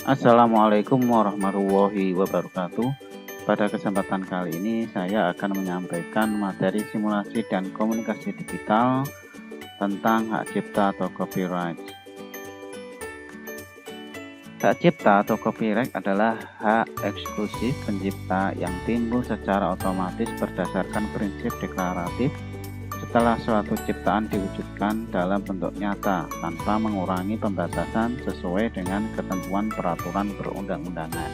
Assalamualaikum warahmatullahi wabarakatuh. Pada kesempatan kali ini saya akan menyampaikan materi simulasi dan komunikasi digital tentang hak cipta atau copyright. Hak cipta atau copyright adalah hak eksklusif pencipta yang timbul secara otomatis berdasarkan prinsip deklaratif setelah suatu ciptaan diwujudkan dalam bentuk nyata tanpa mengurangi pembatasan sesuai dengan ketentuan peraturan perundang-undangan.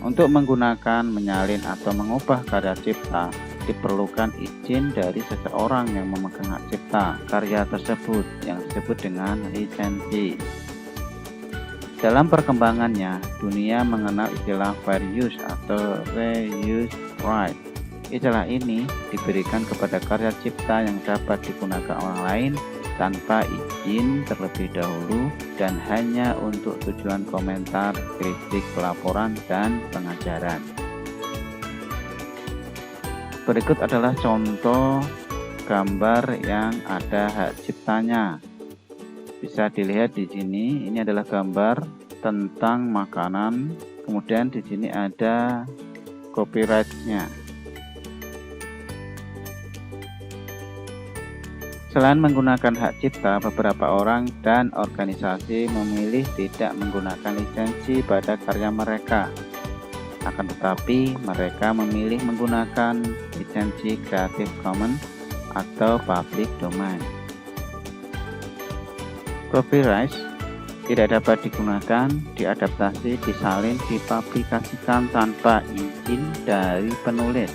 Untuk menggunakan, menyalin, atau mengubah karya cipta, diperlukan izin dari seseorang yang memegang hak cipta karya tersebut yang disebut dengan lisensi. Dalam perkembangannya, dunia mengenal istilah fair use atau reuse right. Istilah ini diberikan kepada karya cipta yang dapat digunakan orang lain tanpa izin terlebih dahulu dan hanya untuk tujuan komentar, kritik, pelaporan, dan pengajaran. Berikut adalah contoh gambar yang ada hak ciptanya. Bisa dilihat di sini, ini adalah gambar tentang makanan, kemudian di sini ada copyright-nya. Selain menggunakan hak cipta, beberapa orang dan organisasi memilih tidak menggunakan lisensi pada karya mereka. Akan tetapi, mereka memilih menggunakan lisensi Creative Commons atau Public Domain. Copyright tidak dapat digunakan, diadaptasi, disalin, dipublikasikan tanpa izin dari penulis.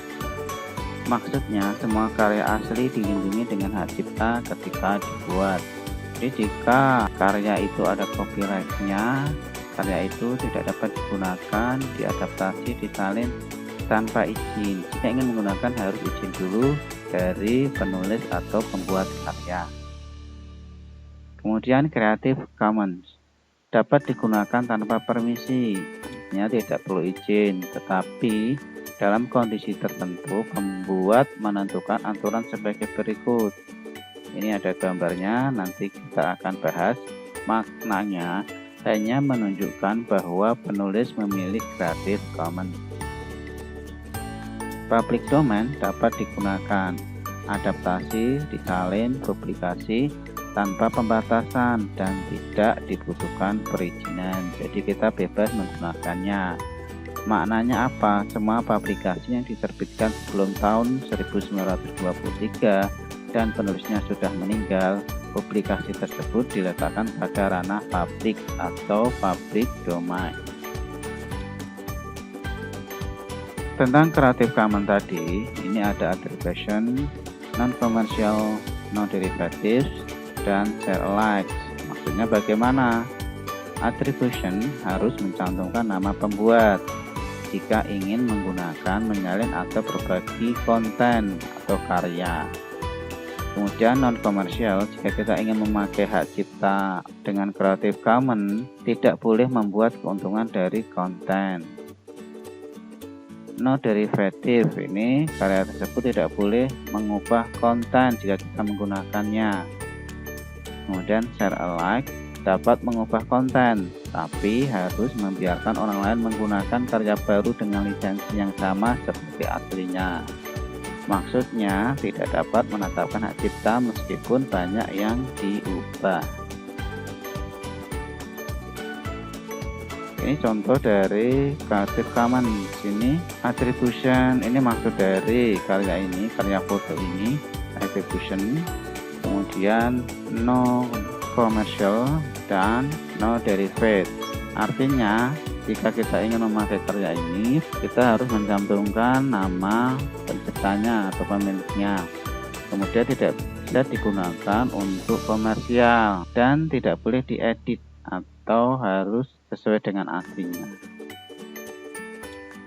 Maksudnya, semua karya asli dilindungi dengan hak cipta ketika dibuat. Jadi jika karya itu ada copyright-nya, karya itu tidak dapat digunakan, diadaptasi, disalin tanpa izin. Jika ingin menggunakan harus izin dulu dari penulis atau pembuat karya. Kemudian Creative Commons dapat digunakan tanpa permisi, tidak perlu izin, tetapi dalam kondisi tertentu, pembuat menentukan aturan sebagai berikut. Ini ada gambarnya, nanti kita akan bahas. Maknanya hanya menunjukkan bahwa penulis memiliki Creative Commons. Public Domain dapat digunakan, adaptasi, disalin, publikasi tanpa pembatasan dan tidak dibutuhkan perizinan. Jadi kita bebas menggunakannya. Maknanya apa? Semua publikasi yang diterbitkan sebelum tahun 1923 dan penulisnya sudah meninggal, publikasi tersebut diletakkan pada ranah publik atau public domain. Tentang Creative Commons tadi, ini ada attribution, non-commercial, non-derivatives, dan share alike. Maksudnya bagaimana? Attribution harus mencantumkan nama pembuat jika ingin menggunakan, menyalin, atau berbagi konten atau karya. Kemudian non-komersial, jika kita ingin memakai hak cipta dengan Creative Commons, tidak boleh membuat keuntungan dari konten. No derivative, ini karya tersebut tidak boleh mengubah konten jika kita menggunakannya. Kemudian share alike, dapat mengubah konten, tapi harus membiarkan orang lain menggunakan karya baru dengan lisensi yang sama seperti aslinya. Maksudnya tidak dapat menetapkan hak cipta meskipun banyak yang diubah. Ini contoh dari Creative Commons. Ini attribution, ini maksud dari karya ini, karya foto ini, attribution. Kemudian no commercial dan no derivative. Artinya jika kita ingin memakai karya ini, kita harus mencantumkan nama penciptanya atau pemiliknya. Kemudian tidak bisa digunakan untuk komersial dan tidak boleh diedit atau harus sesuai dengan aslinya.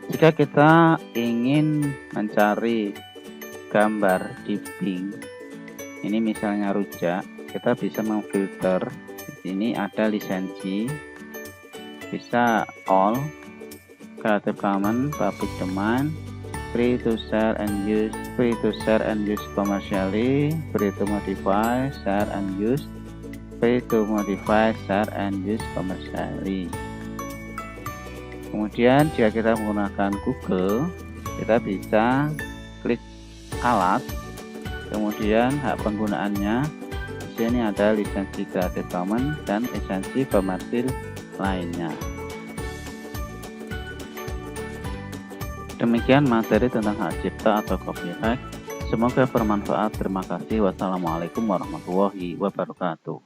Jika kita ingin mencari gambar di Bing, ini misalnya rujak, kita bisa memfilter. Di sini ada lisensi, bisa all, Creative Commons, Public Domain, free to share and use commercially, free to modify, share and use, copy to modify, share, and use commercially. Kemudian jika kita menggunakan Google, kita bisa klik alat, kemudian hak penggunaannya. Di sini ada lisensi Creative Commons dan lisensi komersil lainnya. Demikian materi tentang hak cipta atau copyright. Semoga bermanfaat. Terima kasih. Wassalamualaikum warahmatullahi wabarakatuh.